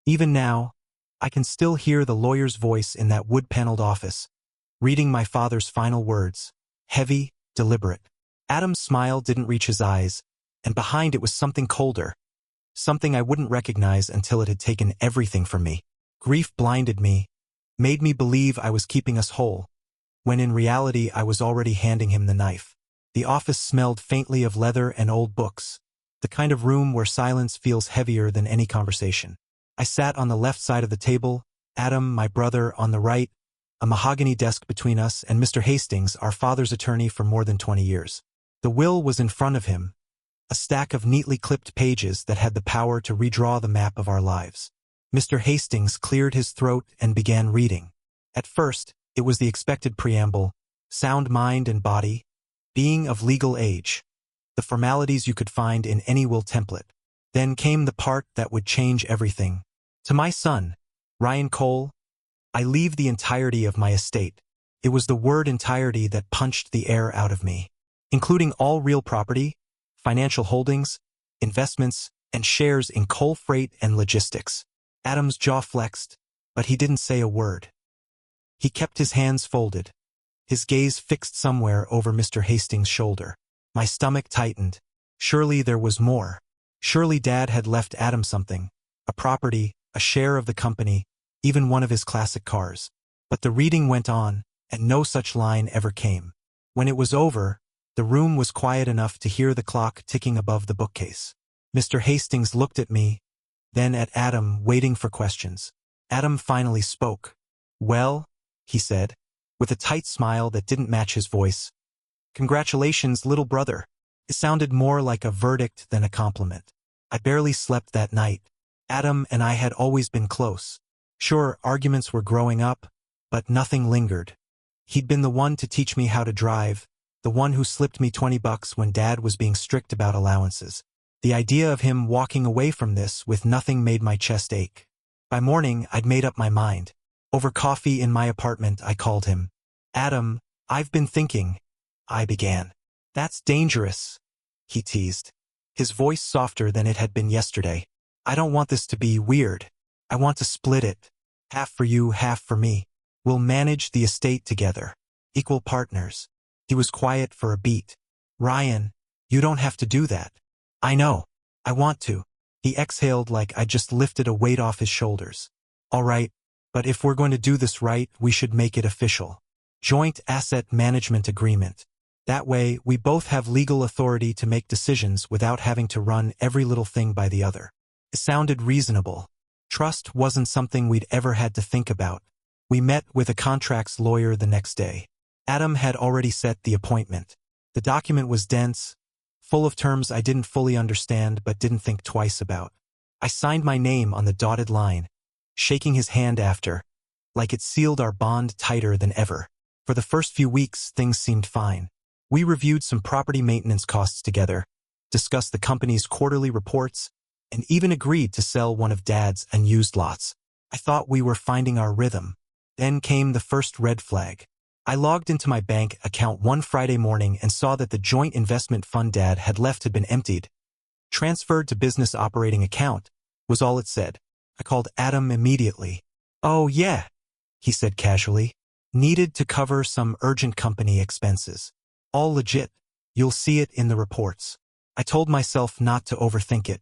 Even now, I can still hear the lawyer's voice in that wood-paneled office, reading my father's final words, heavy, deliberate. Adam's smile didn't reach his eyes, and behind it was something colder, something I wouldn't recognize until it had taken everything from me. Grief blinded me, made me believe I was keeping us whole, when in reality I was already handing him the knife. The office smelled faintly of leather and old books, the kind of room where silence feels heavier than any conversation. I sat on the left side of the table, Adam, my brother, on the right, a mahogany desk between us, and Mr. Hastings, our father's attorney for more than 20 years. The will was in front of him, a stack of neatly clipped pages that had the power to redraw the map of our lives. Mr. Hastings cleared his throat and began reading. At first, it was the expected preamble, sound mind and body, being of legal age, the formalities you could find in any will template. Then came the part that would change everything. To my son, Ryan Cole, I leave the entirety of my estate. It was the word entirety that punched the air out of me, including all real property, financial holdings, investments, and shares in coal freight and logistics. Adam's jaw flexed, but he didn't say a word. He kept his hands folded, his gaze fixed somewhere over Mr. Hastings' shoulder. My stomach tightened. Surely there was more. Surely Dad had left Adam something, a property, a share of the company, even one of his classic cars. But the reading went on, and no such line ever came. When it was over, the room was quiet enough to hear the clock ticking above the bookcase. Mr. Hastings looked at me, then at Adam, waiting for questions. Adam finally spoke. "Well," he said, with a tight smile that didn't match his voice. "Congratulations, little brother." It sounded more like a verdict than a compliment. I barely slept that night. Adam and I had always been close. Sure, arguments were growing up, but nothing lingered. He'd been the one to teach me how to drive, the one who slipped me $20 when Dad was being strict about allowances. The idea of him walking away from this with nothing made my chest ache. By morning, I'd made up my mind. Over coffee in my apartment, I called him. "Adam, I've been thinking," I began. "That's dangerous," he teased, his voice softer than it had been yesterday. "I don't want this to be weird. I want to split it. Half for you, half for me. We'll manage the estate together. Equal partners." He was quiet for a beat. "Ryan, you don't have to do that." "I know. I want to." He exhaled like I'd just lifted a weight off his shoulders. "All right, but if we're going to do this right, we should make it official. Joint asset management agreement. That way, we both have legal authority to make decisions without having to run every little thing by the other." It sounded reasonable. Trust wasn't something we'd ever had to think about. We met with a contracts lawyer the next day. Adam had already set the appointment. The document was dense, full of terms I didn't fully understand but didn't think twice about. I signed my name on the dotted line, shaking his hand after, like it sealed our bond tighter than ever. For the first few weeks, things seemed fine. We reviewed some property maintenance costs together, discussed the company's quarterly reports, and even agreed to sell one of Dad's unused lots. I thought we were finding our rhythm. Then came the first red flag. I logged into my bank account one Friday morning and saw that the joint investment fund Dad had left had been emptied. "Transferred to business operating account," was all it said. I called Adam immediately. "Oh yeah," he said casually. "Needed to cover some urgent company expenses. All legit. You'll see it in the reports." I told myself not to overthink it.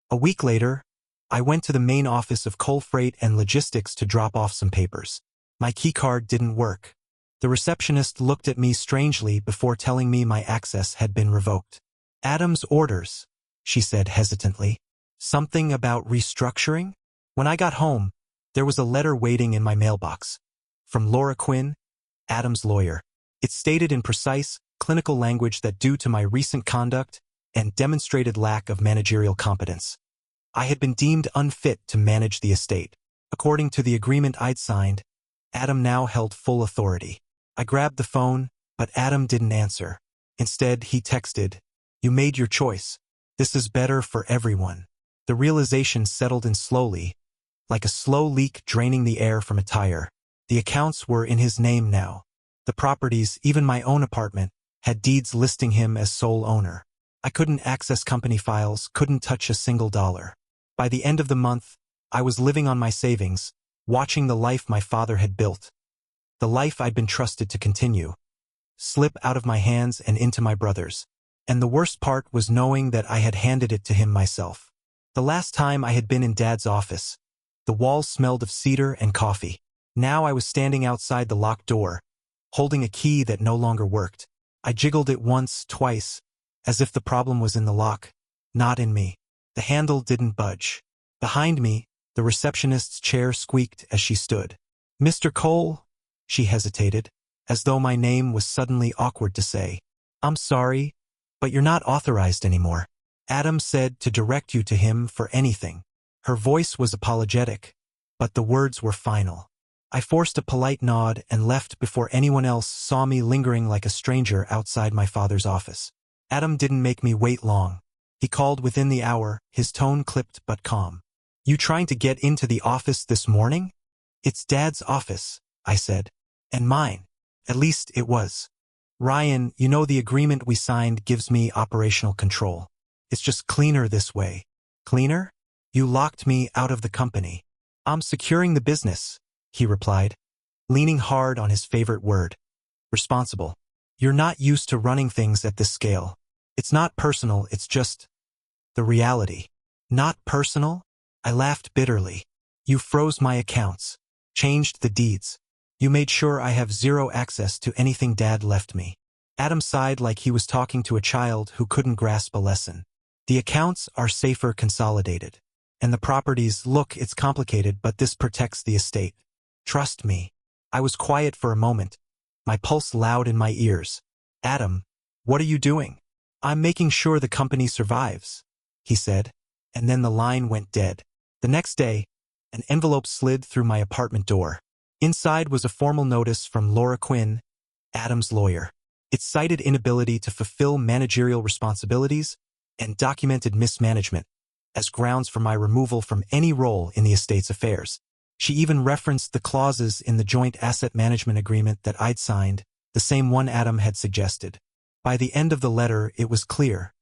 A week later, I went to the main office of Coal Freight and Logistics to drop off some papers. My keycard didn't work. The receptionist looked at me strangely before telling me my access had been revoked. "Adam's orders," she said hesitantly. "Something about restructuring?" When I got home, there was a letter waiting in my mailbox. From Laura Quinn, Adam's lawyer. It stated in precise, clinical language that due to my recent conduct and demonstrated lack of managerial competence, I had been deemed unfit to manage the estate. According to the agreement I'd signed, Adam now held full authority. I grabbed the phone, but Adam didn't answer. Instead, he texted, "You made your choice. This is better for everyone." The realization settled in slowly, like a slow leak draining the air from a tire. The accounts were in his name now. The properties, even my own apartment, had deeds listing him as sole owner. I couldn't access company files, couldn't touch a single dollar. By the end of the month, I was living on my savings, watching the life my father had built, the life I'd been trusted to continue, slip out of my hands and into my brother's. And the worst part was knowing that I had handed it to him myself. The last time I had been in Dad's office, the walls smelled of cedar and coffee. Now I was standing outside the locked door, holding a key that no longer worked. I jiggled it once, twice, as if the problem was in the lock, not in me. The handle didn't budge. Behind me, the receptionist's chair squeaked as she stood. "Mr. Cole?" She hesitated, as though my name was suddenly awkward to say. "I'm sorry, but you're not authorized anymore. Adam said to direct you to him for anything." Her voice was apologetic, but the words were final. I forced a polite nod and left before anyone else saw me lingering like a stranger outside my father's office. Adam didn't make me wait long. He called within the hour, his tone clipped but calm. "You trying to get into the office this morning?" "It's Dad's office," I said. "And mine. At least it was. Ryan, you know the agreement we signed gives me operational control. It's just cleaner this way." "Cleaner? You locked me out of the company." "I'm securing the business," he replied, leaning hard on his favorite word. "Responsible. You're not used to running things at this scale. It's not personal, it's just the reality." "Not personal?" I laughed bitterly. "You froze my accounts, changed the deeds. You made sure I have zero access to anything Dad left me." Adam sighed like he was talking to a child who couldn't grasp a lesson. "The accounts are safer consolidated. And the properties, look, it's complicated, but this protects the estate. Trust me." I was quiet for a moment, my pulse loud in my ears. "Adam, what are you doing?" "I'm making sure the company survives," he said, and then the line went dead. The next day, an envelope slid through my apartment door. Inside was a formal notice from Laura Quinn, Adam's lawyer. It cited inability to fulfill managerial responsibilities and documented mismanagement as grounds for my removal from any role in the estate's affairs. She even referenced the clauses in the joint asset management agreement that I'd signed, the same one Adam had suggested. By the end of the letter, it was clear.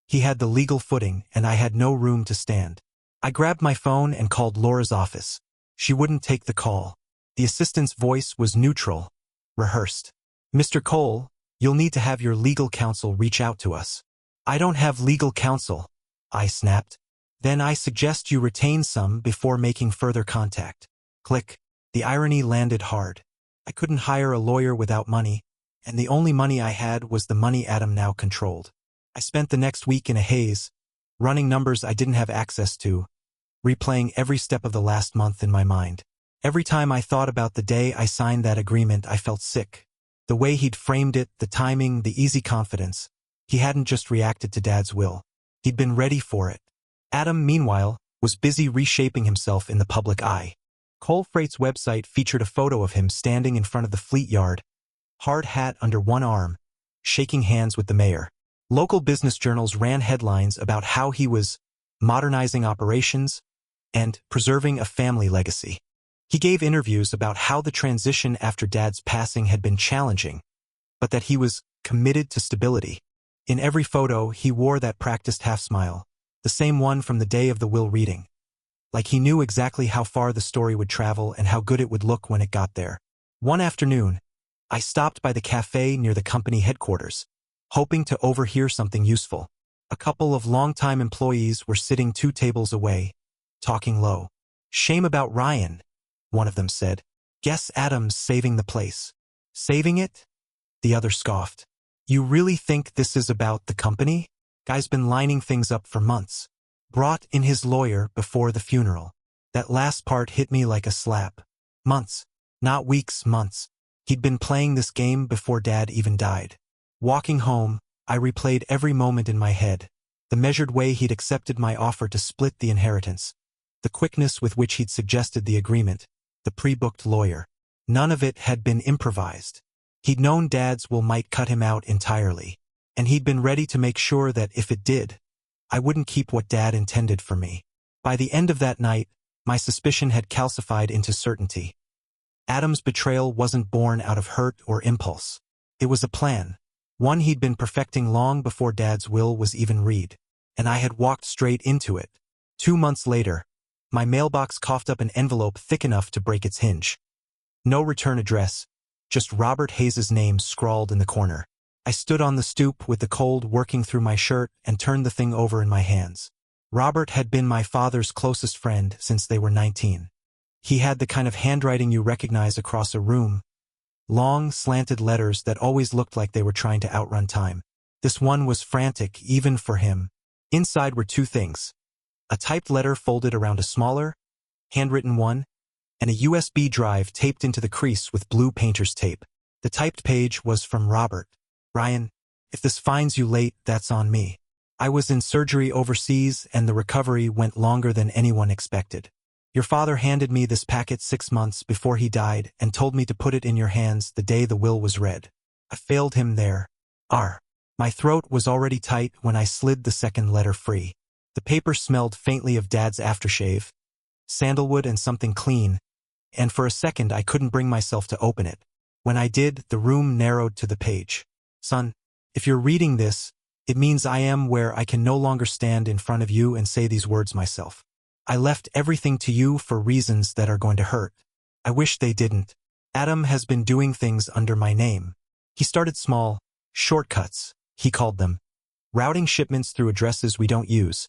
He had the legal footing, and I had no room to stand. I grabbed my phone and called Laura's office. She wouldn't take the call. The assistant's voice was neutral, rehearsed. "Mr. Cole, you'll need to have your legal counsel reach out to us." "I don't have legal counsel," I snapped. "Then I suggest you retain some before making further contact." Click. The irony landed hard. I couldn't hire a lawyer without money, and the only money I had was the money Adam now controlled. I spent the next week in a haze, running numbers I didn't have access to, replaying every step of the last month in my mind. Every time I thought about the day I signed that agreement, I felt sick. The way he'd framed it, the timing, the easy confidence. He hadn't just reacted to Dad's will. He'd been ready for it. Adam, meanwhile, was busy reshaping himself in the public eye. Cole Freight's website featured a photo of him standing in front of the fleet yard, hard hat under one arm, shaking hands with the mayor. Local business journals ran headlines about how he was modernizing operations and preserving a family legacy. He gave interviews about how the transition after Dad's passing had been challenging, but that he was committed to stability. In every photo, he wore that practiced half-smile, the same one from the day of the will reading. Like he knew exactly how far the story would travel and how good it would look when it got there. One afternoon, I stopped by the cafe near the company headquarters, hoping to overhear something useful. A couple of longtime employees were sitting 2 tables away, talking low. "Shame about Ryan," one of them said. "Guess Adam's saving the place." "Saving it?" the other scoffed. "You really think this is about the company? Guy's been lining things up for months. Brought in his lawyer before the funeral." That last part hit me like a slap. Months. Not weeks, months. He'd been playing this game before Dad even died. Walking home, I replayed every moment in my head. The measured way he'd accepted my offer to split the inheritance. The quickness with which he'd suggested the agreement. The pre-booked lawyer. None of it had been improvised. He'd known Dad's will might cut him out entirely. And he'd been ready to make sure that if it did, I wouldn't keep what Dad intended for me. By the end of that night, my suspicion had calcified into certainty. Adam's betrayal wasn't born out of hurt or impulse. It was a plan, one he'd been perfecting long before Dad's will was even read. And I had walked straight into it. 2 months later, My mailbox coughed up an envelope thick enough to break its hinge. No return address, just Robert Hayes's name scrawled in the corner. I stood on the stoop with the cold working through my shirt and turned the thing over in my hands. Robert had been my father's closest friend since they were 19. He had the kind of handwriting you recognize across a room. Long, slanted letters that always looked like they were trying to outrun time. This one was frantic, even for him. Inside were two things: a typed letter folded around a smaller, handwritten one, and a USB drive taped into the crease with blue painter's tape. The typed page was from Robert. "Ryan, if this finds you late, that's on me. I was in surgery overseas and the recovery went longer than anyone expected. Your father handed me this packet 6 months before he died and told me to put it in your hands the day the will was read. I failed him there. R." My throat was already tight when I slid the second letter free. The paper smelled faintly of Dad's aftershave, sandalwood and something clean, and for a second I couldn't bring myself to open it. When I did, the room narrowed to the page. "Son, if you're reading this, it means I am where I can no longer stand in front of you and say these words myself. I left everything to you for reasons that are going to hurt. I wish they didn't. Adam has been doing things under my name. He started small, shortcuts, he called them, routing shipments through addresses we don't use,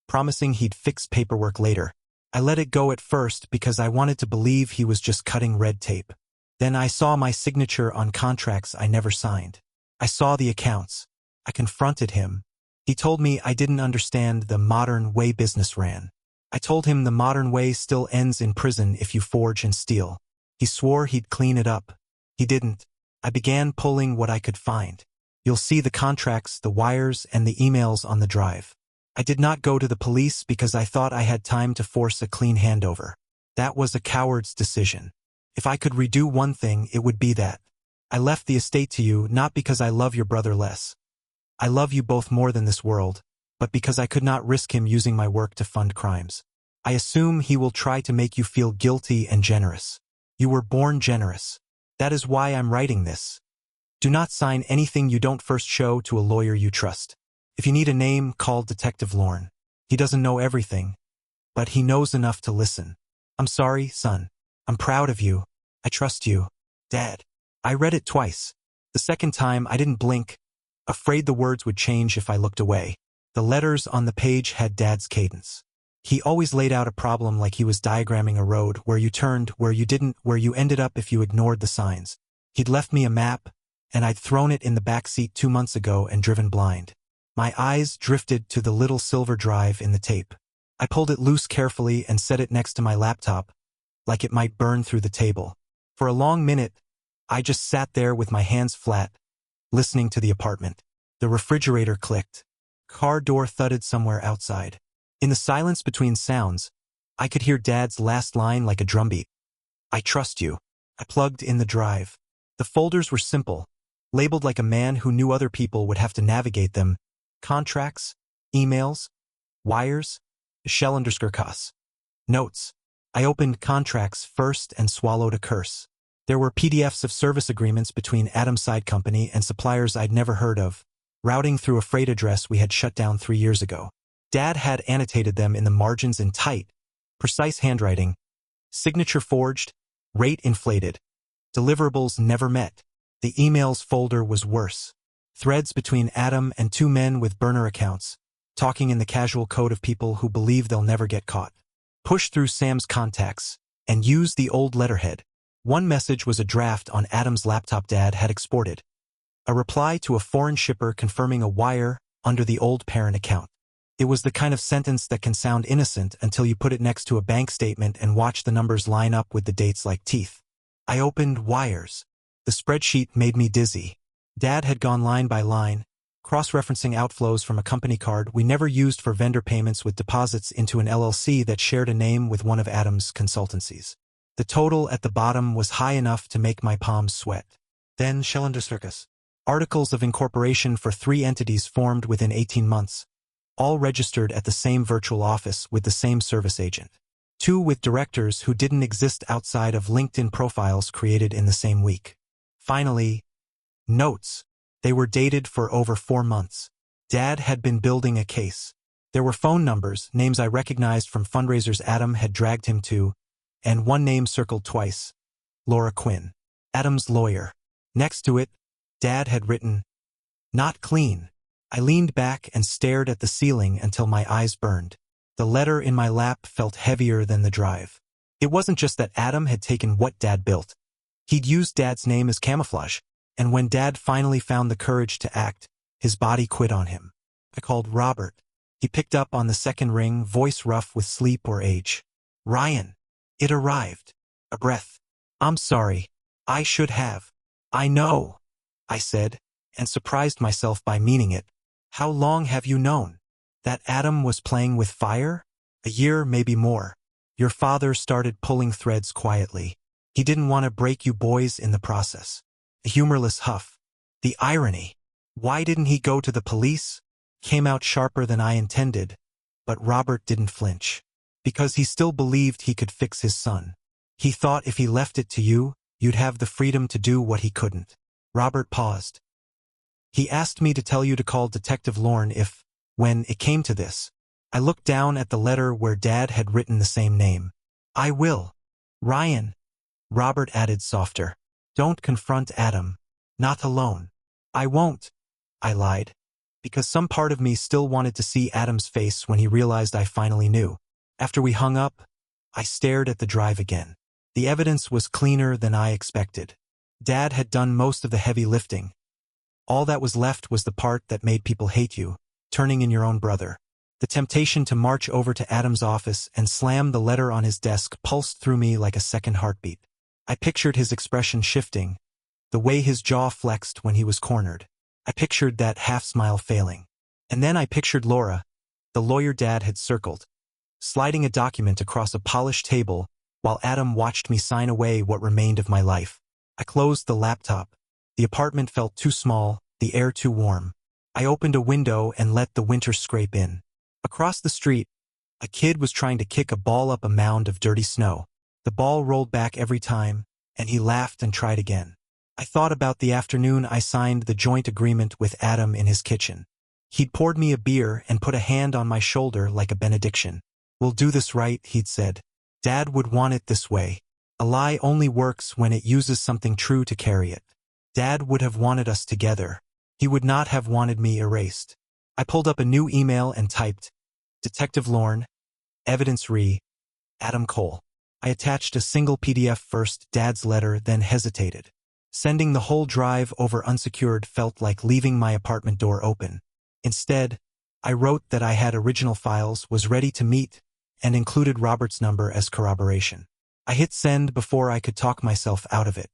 promising he'd fix paperwork later. I let it go at first because I wanted to believe he was just cutting red tape. Then I saw my signature on contracts I never signed. I saw the accounts. I confronted him. He told me I didn't understand the modern way business ran. I told him the modern way still ends in prison if you forge and steal. He swore he'd clean it up. He didn't. I began pulling what I could find. You'll see the contracts, the wires, and the emails on the drive. I did not go to the police because I thought I had time to force a clean handover. That was a coward's decision. If I could redo one thing, it would be that. I left the estate to you not because I love your brother less. I love you both more than this world, but because I could not risk him using my work to fund crimes. I assume he will try to make you feel guilty and generous. You were born generous. That is why I'm writing this. Do not sign anything you don't first show to a lawyer you trust. If you need a name, call Detective Lorne. He doesn't know everything, but he knows enough to listen. I'm sorry, son. I'm proud of you. I trust you. Dad." I read it twice. The second time, I didn't blink, afraid the words would change if I looked away. The letters on the page had Dad's cadence. He always laid out a problem like he was diagramming a road, where you turned, where you didn't, where you ended up if you ignored the signs. He'd left me a map, and I'd thrown it in the back seat 2 months ago and driven blind. My eyes drifted to the little silver drive in the tape. I pulled it loose carefully and set it next to my laptop, like it might burn through the table. For a long minute, I just sat there with my hands flat, listening to the apartment. The refrigerator clicked. Car door thudded somewhere outside. In the silence between sounds, I could hear Dad's last line like a drumbeat. "I trust you." I plugged in the drive. The folders were simple, labeled like a man who knew other people would have to navigate them. Contracts, emails, wires, Schellenderskirkas. Notes. I opened contracts first and swallowed a curse. There were PDFs of service agreements between Adam's side company and suppliers I'd never heard of, routing through a freight address we had shut down 3 years ago. Dad had annotated them in the margins in tight, precise handwriting. Signature forged, rate inflated. Deliverables never met. The emails folder was worse. Threads between Adam and 2 men with burner accounts, talking in the casual code of people who believe they'll never get caught. Push through Sam's contacts and use the old letterhead. One message was a draft on Adam's laptop Dad had exported. A reply to a foreign shipper confirming a wire under the old parent account. It was the kind of sentence that can sound innocent until you put it next to a bank statement and watch the numbers line up with the dates like teeth. I opened wires. The spreadsheet made me dizzy. Dad had gone line by line, cross-referencing outflows from a company card we never used for vendor payments with deposits into an LLC that shared a name with one of Adam's consultancies. The total at the bottom was high enough to make my palms sweat. Then Schellenderskirkas. Articles of incorporation for 3 entities formed within 18 months, all registered at the same virtual office with the same service agent. 2 with directors who didn't exist outside of LinkedIn profiles created in the same week. Finally, notes. They were dated for over 4 months. Dad had been building a case. There were phone numbers, names I recognized from fundraisers Adam had dragged him to, and one name circled twice: Laura Quinn, Adam's lawyer. Next to it, Dad had written, "Not clean." I leaned back and stared at the ceiling until my eyes burned. The letter in my lap felt heavier than the drive. It wasn't just that Adam had taken what Dad built. He'd used Dad's name as camouflage, and when Dad finally found the courage to act, his body quit on him. I called Robert. He picked up on the second ring, voice rough with sleep or age. "Ryan." It arrived. A breath. "I'm sorry. I should have." "I know," I said, and surprised myself by meaning it. "How long have you known that Adam was playing with fire?" "A year, maybe more. Your father started pulling threads quietly. He didn't want to break you boys in the process." A humorless huff. The irony. Why didn't he go to the police? Came out sharper than I intended, but Robert didn't flinch. Because he still believed he could fix his son. He thought if he left it to you, you'd have the freedom to do what he couldn't. Robert paused. "He asked me to tell you to call Detective Lorne when it came to this." I looked down at the letter where Dad had written the same name. "I will. Ryan," Robert added softer. "Don't confront Adam. Not alone." "I won't," I lied, because some part of me still wanted to see Adam's face when he realized I finally knew. After we hung up, I stared at the drive again. The evidence was cleaner than I expected. Dad had done most of the heavy lifting. All that was left was the part that made people hate you, turning in your own brother. The temptation to march over to Adam's office and slam the letter on his desk pulsed through me like a second heartbeat. I pictured his expression shifting, the way his jaw flexed when he was cornered. I pictured that half-smile failing. And then I pictured Laura, the lawyer Dad had circled, sliding a document across a polished table while Adam watched me sign away what remained of my life. I closed the laptop. The apartment felt too small, the air too warm. I opened a window and let the winter scrape in. Across the street, a kid was trying to kick a ball up a mound of dirty snow. The ball rolled back every time, and he laughed and tried again. I thought about the afternoon I signed the joint agreement with Adam in his kitchen. He'd poured me a beer and put a hand on my shoulder like a benediction. "We'll do this right," he'd said. "Dad would want it this way. A lie only works when it uses something true to carry it. Dad would have wanted us together. He would not have wanted me erased." I pulled up a new email and typed, "Detective Lorne, Evidence Re, Adam Cole." I attached a single PDF first, Dad's letter, then hesitated. Sending the whole drive over unsecured felt like leaving my apartment door open. Instead, I wrote that I had original files, was ready to meet, and included Robert's number as corroboration. I hit send before I could talk myself out of it.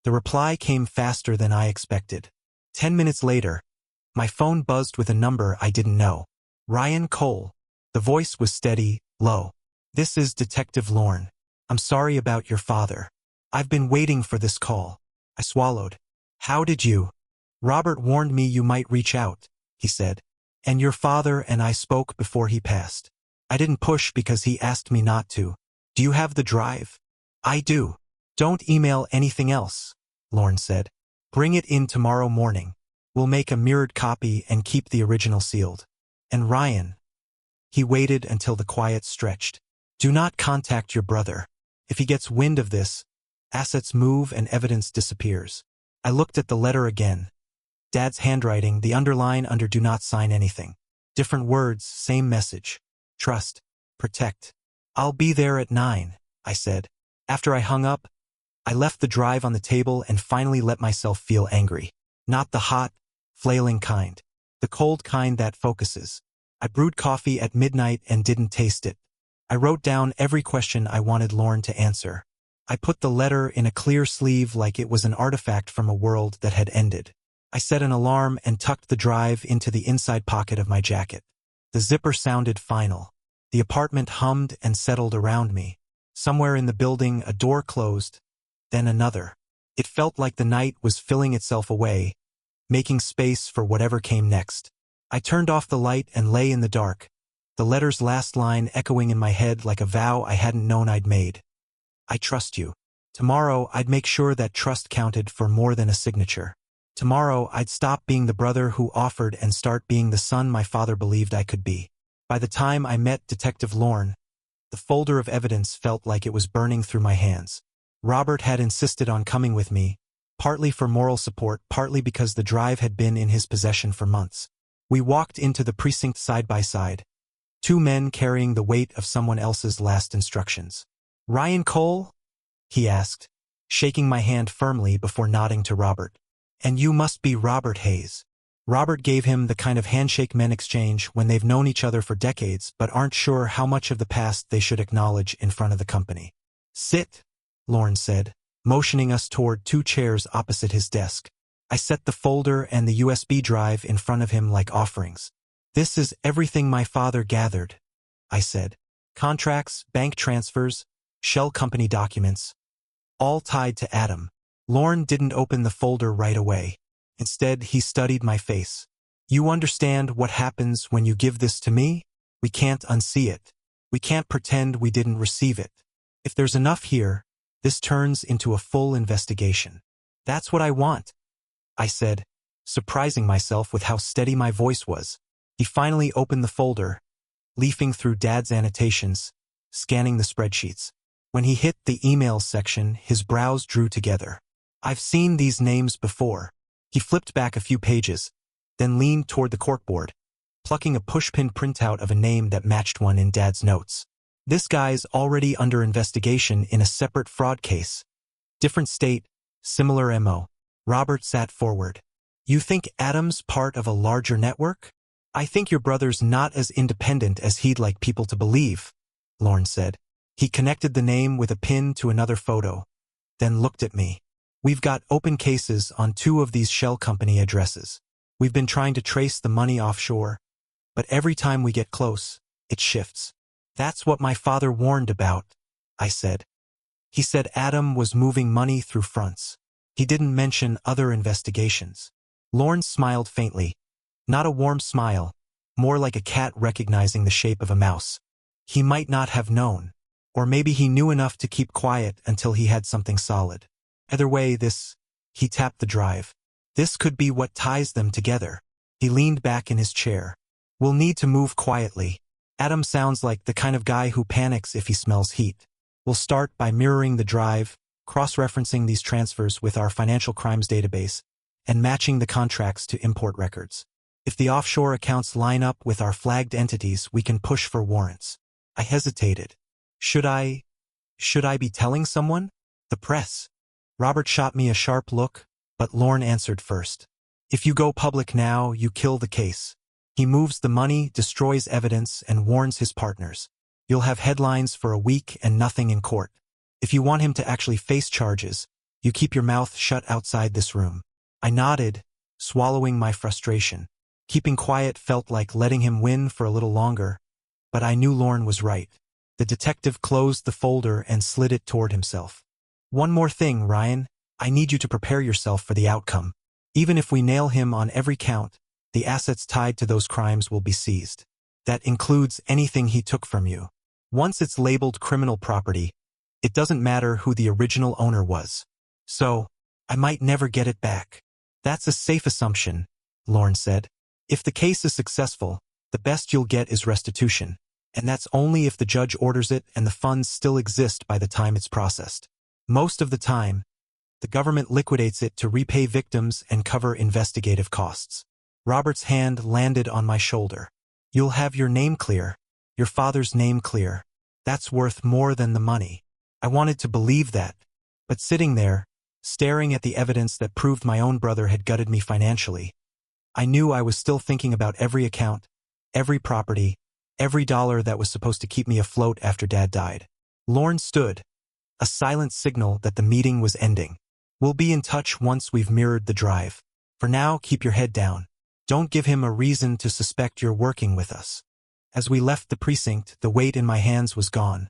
The reply came faster than I expected. 10 minutes later, my phone buzzed with a number I didn't know. "Ryan Cole." The voice was steady, low. "This is Detective Lorne. I'm sorry about your father. I've been waiting for this call." I swallowed. "How did you?" "Robert warned me you might reach out," he said. "And your father and I spoke before he passed. I didn't push because he asked me not to. Do you have the drive?" "I do." "Don't email anything else," Lorne said. "Bring it in tomorrow morning. We'll make a mirrored copy and keep the original sealed. And Ryan." He waited until the quiet stretched. "Do not contact your brother. If he gets wind of this, assets move and evidence disappears." I looked at the letter again. Dad's handwriting, the underline under "do not sign anything." Different words, same message. Trust. Protect. "I'll be there at 9, I said. After I hung up, I left the drive on the table and finally let myself feel angry. Not the hot, flailing kind. The cold kind that focuses. I brewed coffee at midnight and didn't taste it. I wrote down every question I wanted Lorne to answer. I put the letter in a clear sleeve like it was an artifact from a world that had ended. I set an alarm and tucked the drive into the inside pocket of my jacket. The zipper sounded final. The apartment hummed and settled around me. Somewhere in the building, a door closed, then another. It felt like the night was filling itself away, making space for whatever came next. I turned off the light and lay in the dark, the letter's last line echoing in my head like a vow I hadn't known I'd made. "I trust you." Tomorrow, I'd make sure that trust counted for more than a signature. Tomorrow, I'd stop being the brother who offered and start being the son my father believed I could be. By the time I met Detective Lorne, the folder of evidence felt like it was burning through my hands. Robert had insisted on coming with me, partly for moral support, partly because the drive had been in his possession for months. We walked into the precinct side by side, two men carrying the weight of someone else's last instructions. "Ryan Cole?" he asked, shaking my hand firmly before nodding to Robert. "And you must be Robert Hayes." Robert gave him the kind of handshake men exchange when they've known each other for decades but aren't sure how much of the past they should acknowledge in front of the company. "Sit," Lorne said, motioning us toward two chairs opposite his desk. I set the folder and the USB drive in front of him like offerings. "This is everything my father gathered," I said. "Contracts, bank transfers, shell company documents, all tied to Adam." Lorne didn't open the folder right away. Instead, he studied my face. "You understand what happens when you give this to me? We can't unsee it. We can't pretend we didn't receive it. If there's enough here, this turns into a full investigation." "That's what I want," I said, surprising myself with how steady my voice was. He finally opened the folder, leafing through Dad's annotations, scanning the spreadsheets. When he hit the emails section, his brows drew together. "I've seen these names before." He flipped back a few pages, then leaned toward the corkboard, plucking a pushpin printout of a name that matched one in Dad's notes. "This guy's already under investigation in a separate fraud case. Different state, similar MO. Robert sat forward. "You think Adam's part of a larger network?" "I think your brother's not as independent as he'd like people to believe," Lorne said. He connected the name with a pin to another photo, then looked at me. "We've got open cases on two of these shell company addresses. We've been trying to trace the money offshore, but every time we get close, it shifts." "That's what my father warned about," I said. "He said Adam was moving money through fronts. He didn't mention other investigations." Lorne smiled faintly. Not a warm smile, more like a cat recognizing the shape of a mouse. "He might not have known. Or maybe he knew enough to keep quiet until he had something solid. Either way, he tapped the drive. "This could be what ties them together." He leaned back in his chair. "We'll need to move quietly. Adam sounds like the kind of guy who panics if he smells heat. We'll start by mirroring the drive, cross-referencing these transfers with our financial crimes database, and matching the contracts to import records. If the offshore accounts line up with our flagged entities, we can push for warrants." I hesitated. Should I be telling someone? The press? Robert shot me a sharp look, but Lorne answered first. "If you go public now, you kill the case. He moves the money, destroys evidence, and warns his partners. You'll have headlines for a week and nothing in court. If you want him to actually face charges, you keep your mouth shut outside this room." I nodded, swallowing my frustration. Keeping quiet felt like letting him win for a little longer, but I knew Lorne was right. The detective closed the folder and slid it toward himself. "One more thing, Ryan. I need you to prepare yourself for the outcome. Even if we nail him on every count, the assets tied to those crimes will be seized. That includes anything he took from you. Once it's labeled criminal property, it doesn't matter who the original owner was. So, I might never get it back." "That's a safe assumption," Lorne said. "If the case is successful, the best you'll get is restitution. And that's only if the judge orders it and the funds still exist by the time it's processed. Most of the time, the government liquidates it to repay victims and cover investigative costs." Robert's hand landed on my shoulder. "You'll have your name clear, your father's name clear. That's worth more than the money." I wanted to believe that, but sitting there, staring at the evidence that proved my own brother had gutted me financially, I knew I was still thinking about every account, every property, every dollar that was supposed to keep me afloat after Dad died. Lorne stood, a silent signal that the meeting was ending. "We'll be in touch once we've mirrored the drive. For now, keep your head down. Don't give him a reason to suspect you're working with us." As we left the precinct, the weight in my hands was gone.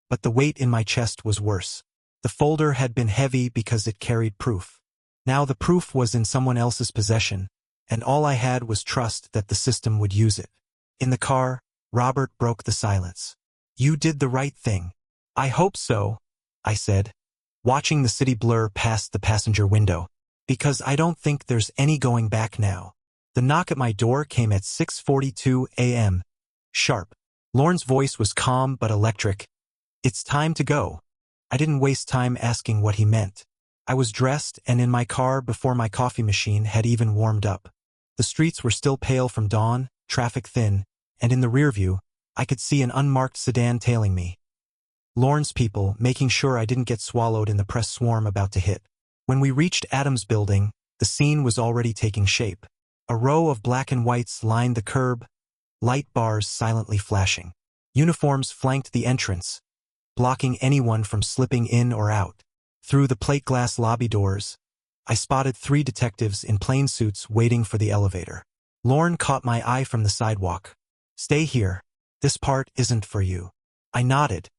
But the weight in my chest was worse. The folder had been heavy because it carried proof. Now the proof was in someone else's possession, and all I had was trust that the system would use it. In the car, Robert broke the silence. "You did the right thing." "I hope so," I said, watching the city blur past the passenger window, "because I don't think there's any going back now." The knock at my door came at 6:42 a.m., Sharp. Lorne's voice was calm but electric. It's time to go. I didn't waste time asking what he meant. I was dressed and in my car before my coffee machine had even warmed up. The streets were still pale from dawn, traffic thin, and in the rearview, I could see an unmarked sedan tailing me. Lorne's people, making sure I didn't get swallowed in the press swarm about to hit. When we reached Adam's building, the scene was already taking shape. A row of black and whites lined the curb, light bars silently flashing. Uniforms flanked the entrance, blocking anyone from slipping in or out. Through the plate glass lobby doors, I spotted 3 detectives in plain suits waiting for the elevator. Lorne caught my eye from the sidewalk. "Stay here. This part isn't for you." I nodded,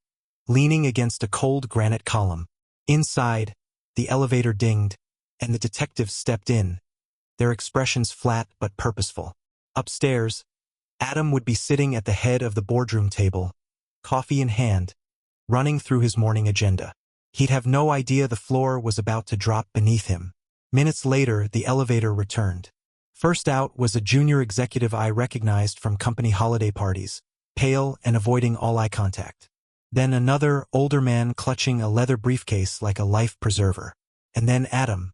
leaning against a cold granite column. Inside, the elevator dinged, and the detectives stepped in, their expressions flat but purposeful. Upstairs, Adam would be sitting at the head of the boardroom table, coffee in hand, running through his morning agenda. He'd have no idea the floor was about to drop beneath him. Minutes later, the elevator returned. First out was a junior executive I recognized from company holiday parties, pale and avoiding all eye contact. Then another, older man clutching a leather briefcase like a life preserver. And then Adam.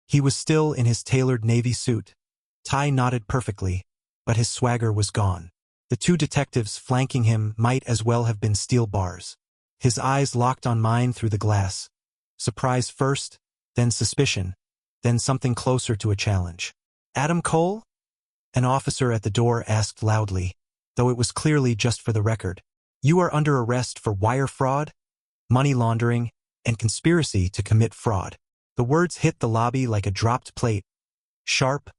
He was still in his tailored navy suit, tie knotted perfectly, but his swagger was gone. The 2 detectives flanking him might as well have been steel bars. His eyes locked on mine through the glass. Surprise first, then suspicion, then something closer to a challenge. "Adam Cole?" An officer at the door asked loudly, though it was clearly just for the record. "You are under arrest for wire fraud, money laundering, and conspiracy to commit fraud." The words hit the lobby like a dropped plate. Sharp,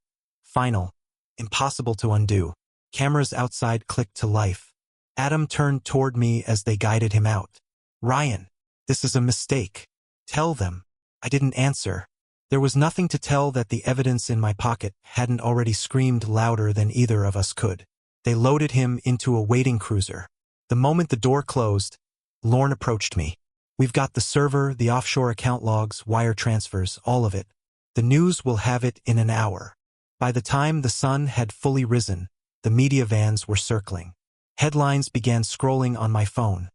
final, impossible to undo. Cameras outside clicked to life. Adam turned toward me as they guided him out. "Ryan, this is a mistake. Tell them." I didn't answer. There was nothing to tell that the evidence in my pocket hadn't already screamed louder than either of us could. They loaded him into a waiting cruiser. The moment the door closed, Lorne approached me. "We've got the server, the offshore account logs, wire transfers, all of it. The news will have it in an hour." By the time the sun had fully risen, the media vans were circling. Headlines began scrolling on my phone.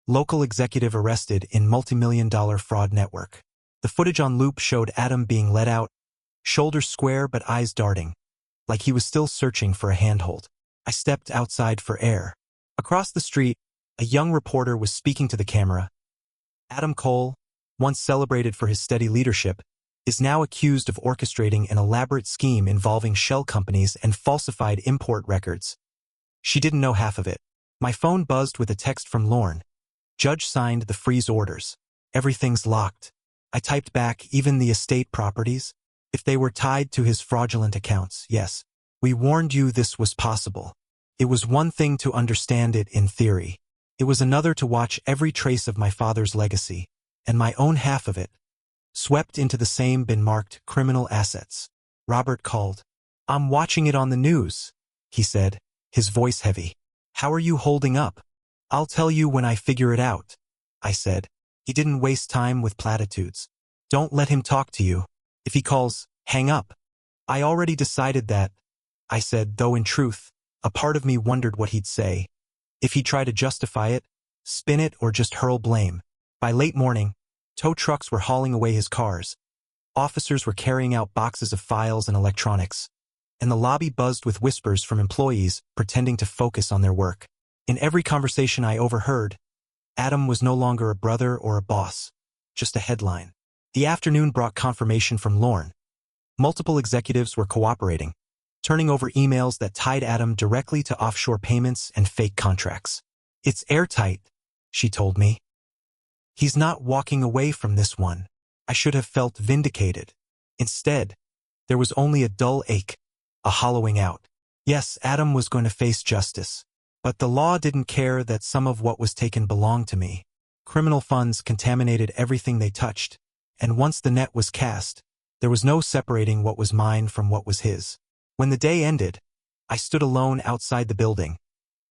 Local executive arrested in multi-million-dollar fraud network. The footage on loop showed Adam being let out, shoulders square but eyes darting, like he was still searching for a handhold. I stepped outside for air. Across the street, a young reporter was speaking to the camera. Adam Cole, once celebrated for his steady leadership, is now accused of orchestrating an elaborate scheme involving shell companies and falsified import records. She didn't know half of it. My phone buzzed with a text from Lorne. Judge signed the freeze orders. Everything's locked. I typed back, even the estate properties? If they were tied to his fraudulent accounts, yes. We warned you this was possible. It was one thing to understand it in theory. It was another to watch every trace of my father's legacy, and my own half of it, swept into the same bin marked criminal assets. Robert called. "I'm watching it on the news," he said, his voice heavy. "How are you holding up?" "I'll tell you when I figure it out," I said. He didn't waste time with platitudes. "Don't let him talk to you. If he calls, hang up." "I already decided that," I said, though in truth, a part of me wondered what he'd say. If he'd try to justify it, spin it, or just hurl blame. By late morning, tow trucks were hauling away his cars. Officers were carrying out boxes of files and electronics, and the lobby buzzed with whispers from employees pretending to focus on their work. In every conversation I overheard, Adam was no longer a brother or a boss, just a headline. The afternoon brought confirmation from Lorne. Multiple executives were cooperating, turning over emails that tied Adam directly to offshore payments and fake contracts. "It's airtight," she told me. "He's not walking away from this one." I should have felt vindicated. Instead, there was only a dull ache, a hollowing out. Yes, Adam was going to face justice. But the law didn't care that some of what was taken belonged to me. Criminal funds contaminated everything they touched, and once the net was cast, there was no separating what was mine from what was his. When the day ended, I stood alone outside the building,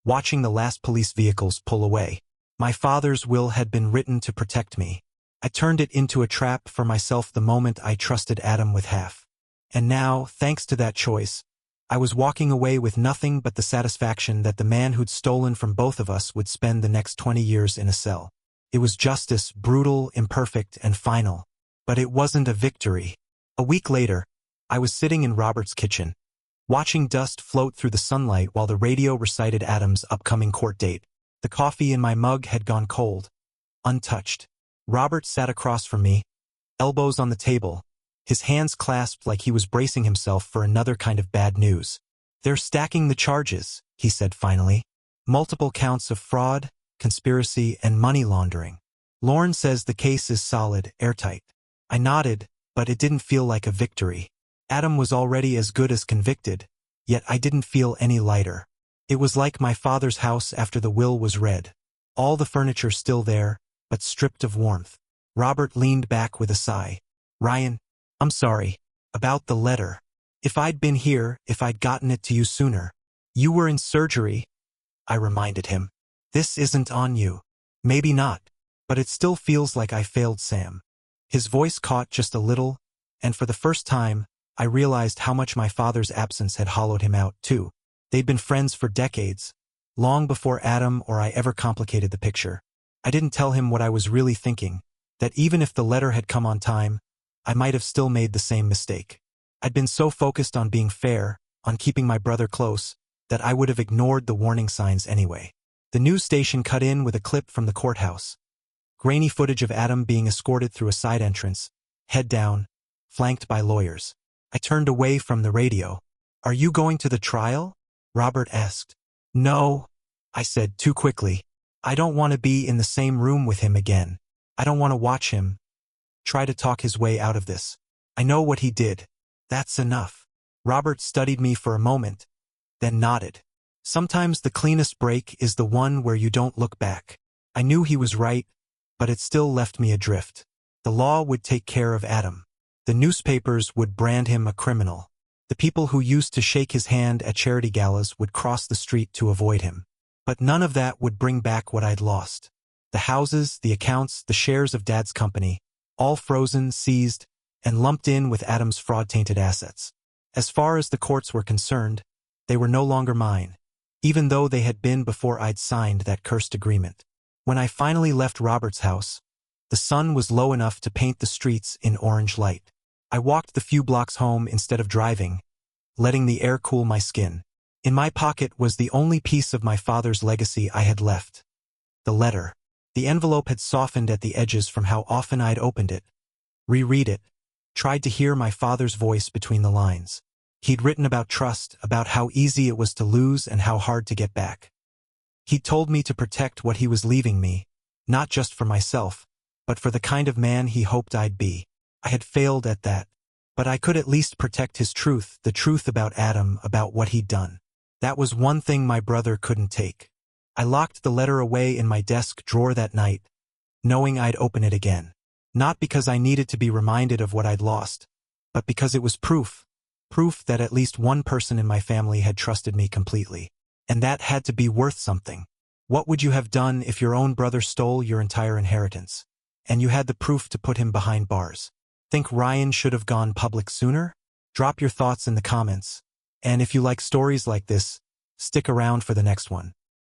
watching the last police vehicles pull away. My father's will had been written to protect me. I turned it into a trap for myself the moment I trusted Adam with half. And now, thanks to that choice, I was walking away with nothing but the satisfaction that the man who'd stolen from both of us would spend the next 20 years in a cell. It was justice, brutal, imperfect, and final. But it wasn't a victory. A week later, I was sitting in Robert's kitchen, watching dust float through the sunlight while the radio recited Adam's upcoming court date. The coffee in my mug had gone cold, untouched. Robert sat across from me, elbows on the table, his hands clasped like he was bracing himself for another kind of bad news. "They're stacking the charges," he said finally. "Multiple counts of fraud, conspiracy, and money laundering. Lauren says the case is solid, airtight." I nodded, but it didn't feel like a victory. Adam was already as good as convicted, yet I didn't feel any lighter. It was like my father's house after the will was read. All the furniture still there, but stripped of warmth. Robert leaned back with a sigh. "Ryan, I'm sorry. About the letter. If I'd been here, if I'd gotten it to you sooner." "You were in surgery," I reminded him. "This isn't on you." "Maybe not, but it still feels like I failed Sam." His voice caught just a little, and for the first time, I realized how much my father's absence had hollowed him out, too. They'd been friends for decades, long before Adam or I ever complicated the picture. I didn't tell him what I was really thinking, that even if the letter had come on time, I might have still made the same mistake. I'd been so focused on being fair, on keeping my brother close, that I would have ignored the warning signs anyway. The news station cut in with a clip from the courthouse. Grainy footage of Adam being escorted through a side entrance, head down, flanked by lawyers. I turned away from the radio. "Are you going to the trial?" Robert asked. "No," I said too quickly. "I don't want to be in the same room with him again. I don't want to watch him try to talk his way out of this. I know what he did. That's enough." Robert studied me for a moment, then nodded. "Sometimes the cleanest break is the one where you don't look back." I knew he was right, but it still left me adrift. The law would take care of Adam. The newspapers would brand him a criminal. The people who used to shake his hand at charity galas would cross the street to avoid him. But none of that would bring back what I'd lost. The houses, the accounts, the shares of Dad's company, all frozen, seized, and lumped in with Adam's fraud-tainted assets. As far as the courts were concerned, they were no longer mine, even though they had been before I'd signed that cursed agreement. When I finally left Robert's house, the sun was low enough to paint the streets in orange light. I walked the few blocks home instead of driving, letting the air cool my skin. In my pocket was the only piece of my father's legacy I had left. The letter. The envelope had softened at the edges from how often I'd opened it, reread it, tried to hear my father's voice between the lines. He'd written about trust, about how easy it was to lose and how hard to get back. He'd told me to protect what he was leaving me, not just for myself, but for the kind of man he hoped I'd be. I had failed at that, but I could at least protect his truth, the truth about Adam, about what he'd done. That was one thing my brother couldn't take. I locked the letter away in my desk drawer that night, knowing I'd open it again. Not because I needed to be reminded of what I'd lost, but because it was proof that at least one person in my family had trusted me completely. And that had to be worth something. What would you have done if your own brother stole your entire inheritance, and you had the proof to put him behind bars? Think Ryan should have gone public sooner? Drop your thoughts in the comments. And if you like stories like this, stick around for the next one.